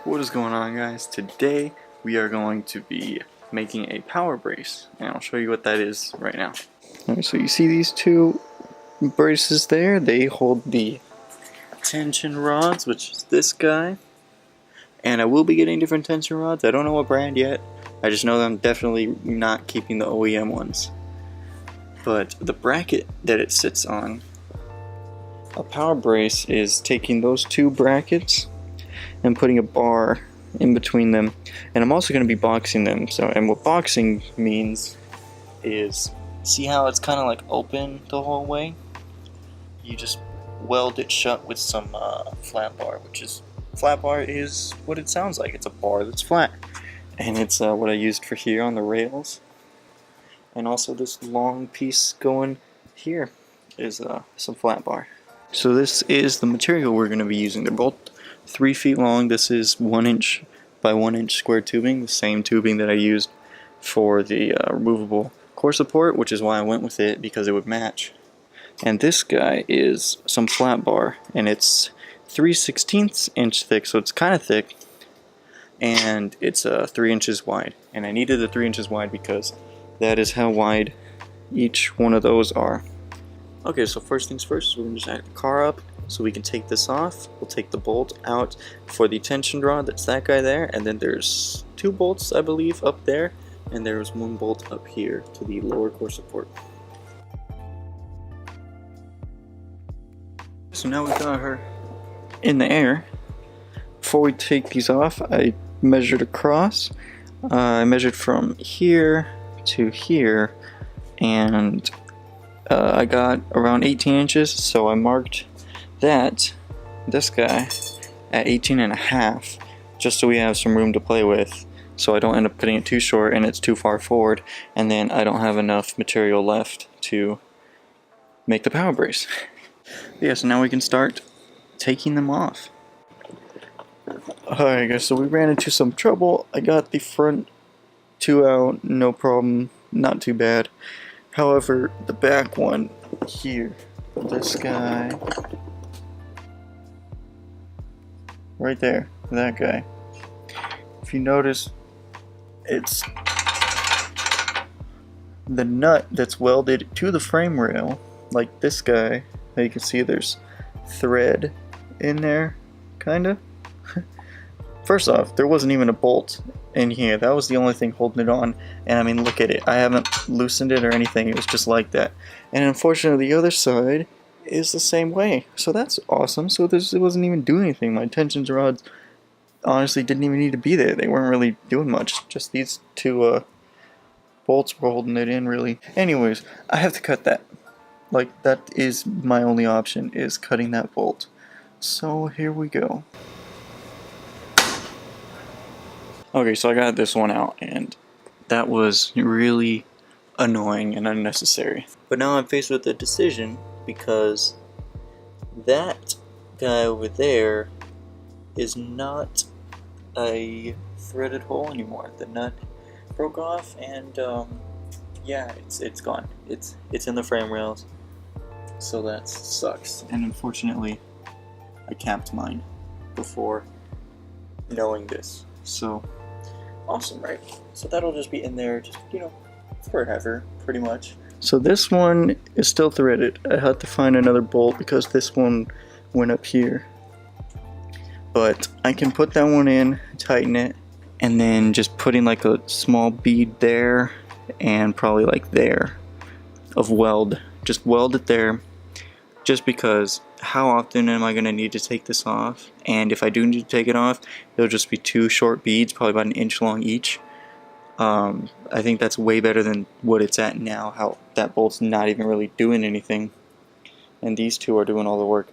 What is going on, guys? Today we are going to be making a power brace, and I'll show you what that is right now. Alright, so you see these two braces there? They hold the tension rods, which is this guy, and I will be getting different tension rods. I don't know what brand yet. I just know that I'm definitely not keeping the OEM ones. But the bracket that it sits on, a power brace is taking those two brackets and putting a bar in between them, and I'm also going to be boxing them. And what boxing means is, see how it's kind of like open the whole way? You just weld it shut with some flat bar, flat bar is what it sounds like. It's a bar that's flat, and it's what I used for here on the rails. And also this long piece going here is some flat bar. So this is the material we're going to be using. They're both 3 feet long. This is 1 inch by 1 inch square tubing, the same tubing that I used for the removable core support, which is why I went with it, because it would match. And this guy is some flat bar, and it's 3/16 inch thick, so it's kind of thick, and it's 3 inches wide. And I needed the 3 inches wide because that is how wide each one of those are. Okay, so first things first, we're going to just jack the car up so we can take this off. We'll take the bolt out for the tension rod, that's that guy there, and then there's 2 bolts, I believe, up there, and there's 1 bolt up here to the lower core support. So now we got her in the air. Before we take these off, I measured across. I measured from here to here, and I got around 18 inches, so I marked this guy at 18.5, just so we have some room to play with, so I don't end up cutting it too short and it's too far forward, and then I don't have enough material left to make the power brace. Yeah, so now we can start taking them off. Alright guys, so we ran into some trouble. I got the front 2 out, no problem, not too bad. However, the back one here, this guy, right there, that guy. If you notice, it's the nut that's welded to the frame rail, like this guy. Now you can see there's thread in there, kinda. First off, there wasn't even a bolt in here. That was the only thing holding it on, and I mean, look at it. I haven't loosened it or anything. It was just like that. And unfortunately, the other side is the same way, so that's awesome. So it wasn't even doing anything. My tension rods honestly didn't even need to be there. They weren't really doing much. Just these 2 bolts were holding it in, really. Anyways, I have to cut that. Like, that is my only option, is cutting that bolt. So here we go. Okay, so I got this one out, and that was really annoying and unnecessary. But now I'm faced with a decision, because that guy over there is not a threaded hole anymore. The nut broke off, and yeah, it's gone. It's in the frame rails, so that sucks. And unfortunately, I capped mine before knowing this. So awesome, right? So that'll just be in there, just, you know, forever, pretty much. So this one is still threaded. I had to find another bolt because this one went up here. But I can put that one in, tighten it, and then just putting like a small bead there and probably like there of weld. Just weld it there, just because how often am I going to need to take this off? And if I do need to take it off, it'll just be 2 short beads, probably about 1 inch long each. I think that's way better than what it's at now, how that bolt's not even really doing anything, and these 2 are doing all the work.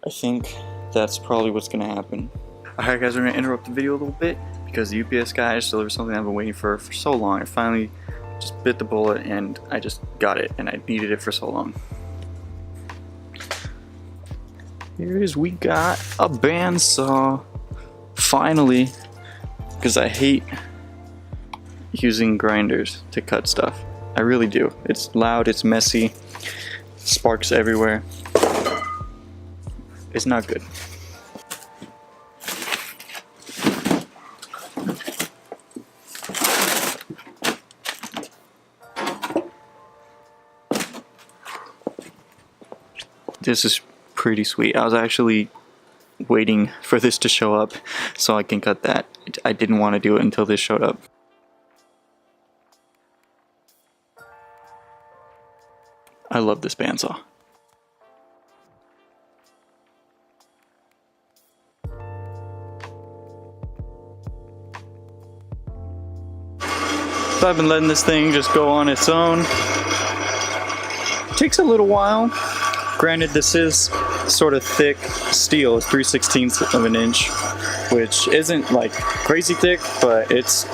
I think that's probably what's going to happen. Alright guys, we're going to interrupt the video a little bit because the UPS guy just delivered something I've been waiting for so long. I finally just bit the bullet and I just got it, and I needed it for so long. here it is. We got a bandsaw. Finally. Because I hate using grinders to cut stuff. I really do. It's loud, it's messy, sparks everywhere. It's not good. This is pretty sweet. I was actually waiting for this to show up so I can cut that. I didn't want to do it until this showed up. I love this bandsaw. So I've been letting this thing just go on its own. It takes a little while. Granted, this is sort of thick steel. It's 3/16 of an inch, which isn't like crazy thick, but it's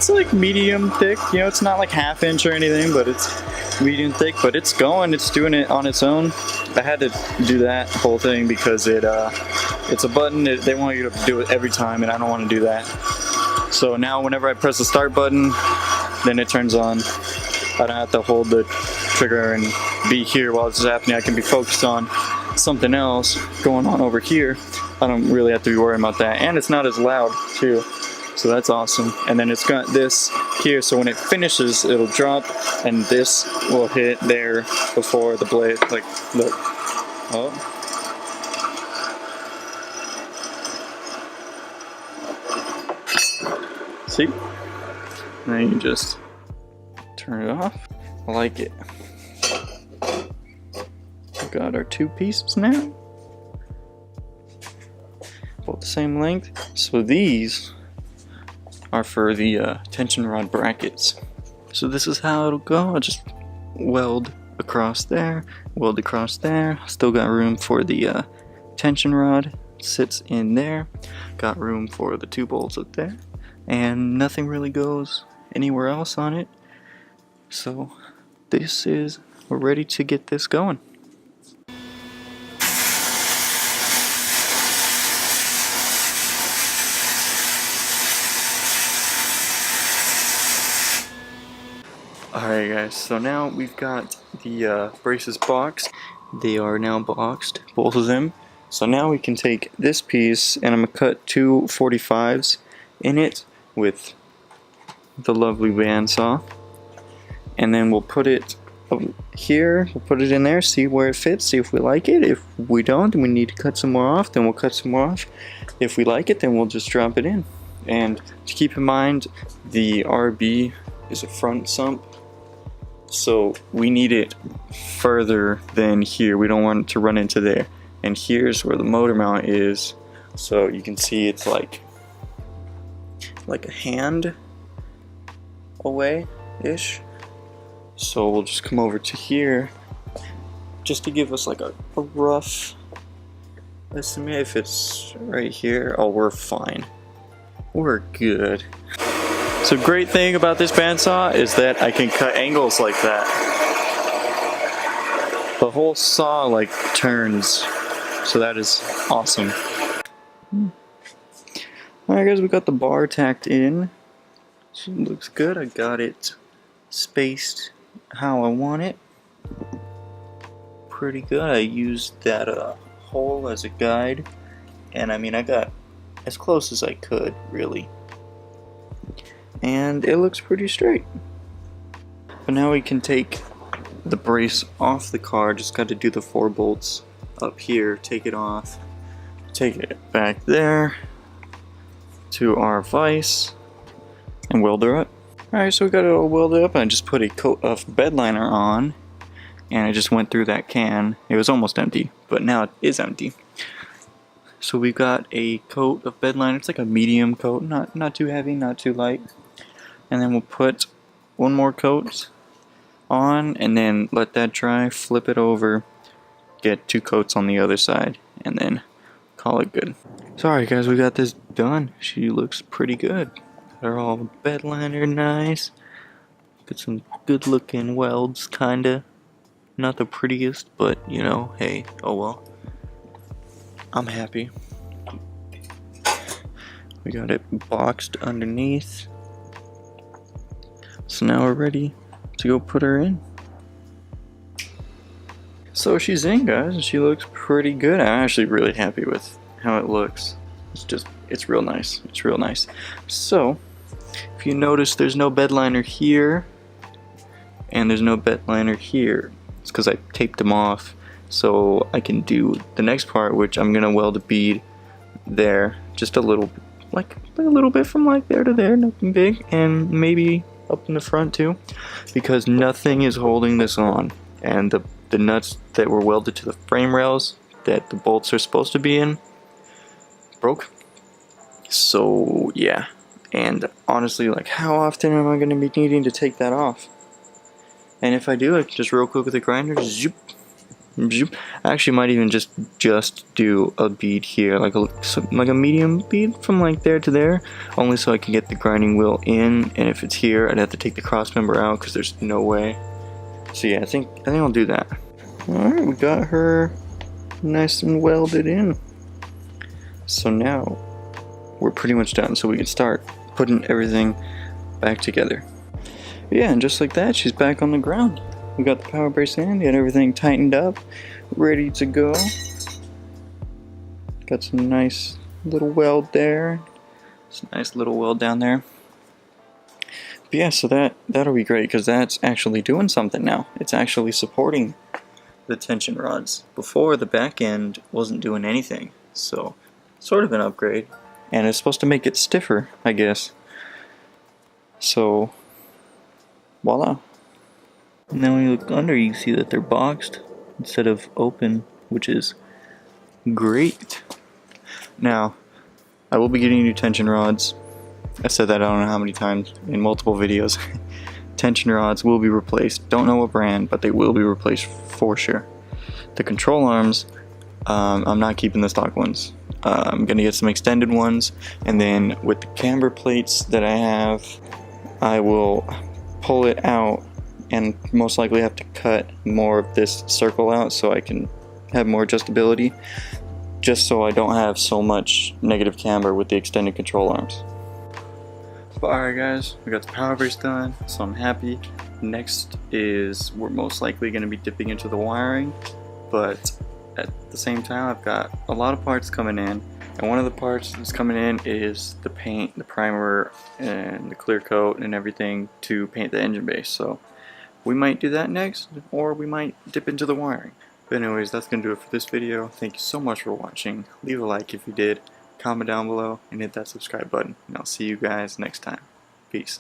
like medium thick. You know, it's not like ½ inch or anything, but it's medium thick. But it's going. It's doing it on its own. I had to do that whole thing because it's a button. They want you to do it every time, and I don't want to do that. So now, whenever I press the start button, then it turns on. I don't have to hold the trigger and be here while this is happening. I can be focused on something else going on over here. I don't really have to be worrying about that, and it's not as loud too, so that's awesome. And then it's got this here, so when it finishes it'll drop and this will hit there before the blade. Like, look. Oh, see, now you just turn it off. I like it. Got our two pieces now, both the same length. So these are for the tension rod brackets. So this is how it'll go. I'll just weld across there, weld across there. Still got room for the tension rod, sits in there. Got room for the 2 bolts up there, and nothing really goes anywhere else on it. So we're ready to get this going. Alright guys, so now we've got the braces boxed. They are now boxed, both of them. So now we can take this piece and I'm going to cut 2 45s in it with the lovely bandsaw. And then we'll put it here, we'll put it in there, see where it fits, see if we like it. If we don't and we need to cut some more off, then we'll cut some more off. If we like it, then we'll just drop it in. And to keep in mind, the RB is a front sump. So we need it further than here. We don't want it to run into there. And here's where the motor mount is. So you can see it's like a hand away-ish. So we'll just come over to here just to give us like a rough estimate. If it's right here, oh, we're fine. We're good. So great thing about this bandsaw is that I can cut angles like that. The whole saw like turns, so that is awesome. Alright guys, we got the bar tacked in. So it looks good. I got it spaced how I want it. Pretty good. I used that hole as a guide, and I mean I got as close as I could, really. And it looks pretty straight. But now we can take the brace off the car. Just got to do the 4 bolts up here, take it off, take it back there to our vise, and weld her up. Alright, so we got it all welded up, and I just put a coat of bed liner on, and I just went through that can. It was almost empty, but now it is empty. So we've got a coat of bed liner. It's like a medium coat, not too heavy, not too light. And then we'll put 1 more coat on and then let that dry, flip it over, get 2 coats on the other side, and then call it good. Sorry guys, we got this done. She looks pretty good. They're all bed liner nice. Got some good looking welds, kinda. Not the prettiest, but you know, hey, oh well. I'm happy. We got it boxed underneath. So now we're ready to go put her in. So she's in, guys, and she looks pretty good. I'm actually really happy with how it looks. It's real nice. It's real nice. So, if you notice, there's no bed liner here, and there's no bed liner here. It's because I taped them off, so I can do the next part, which I'm gonna weld a bead there, just a little, like a little bit from like there to there, nothing big, and maybe up in the front too, because nothing is holding this on, and the nuts that were welded to the frame rails that the bolts are supposed to be in broke. So yeah, and honestly, like, how often am I going to be needing to take that off? And if I do, I can just real quick with the grinder, zoop, zoop. I actually might even just do a bead here, like a medium bead from like there to there, only so I can get the grinding wheel in. And if it's here, I'd have to take the cross member out because there's no way. So yeah, I think I'll do that. Alright, we got her nice and welded in. So now we're pretty much done, so we can start putting everything back together. Yeah, and just like that, she's back on the ground. We got the power brace in, got everything tightened up, ready to go. Got some nice little weld there. Some nice little weld down there. But yeah, so that'll be great, because that's actually doing something now. It's actually supporting the tension rods. Before, the back end wasn't doing anything, so sort of an upgrade. And it's supposed to make it stiffer, I guess. So voila. Now when you look under, you can see that they're boxed instead of open, which is great. Now, I will be getting new tension rods. I said that I don't know how many times in multiple videos. Tension rods will be replaced. Don't know what brand, but they will be replaced for sure. The control arms, I'm not keeping the stock ones. I'm gonna get some extended ones, and then with the camber plates that I have, I will pull it out and most likely have to cut more of this circle out so I can have more adjustability, just so I don't have so much negative camber with the extended control arms. But alright guys, we got the power brace done, so I'm happy. Next is we're most likely going to be dipping into the wiring, but at the same time I've got a lot of parts coming in, and one of the parts that's coming in is the paint, the primer, and the clear coat and everything to paint the engine base. So we might do that next, or we might dip into the wiring. But anyways, that's going to do it for this video. Thank you so much for watching. Leave a like if you did. Comment down below and hit that subscribe button, and I'll see you guys next time. Peace.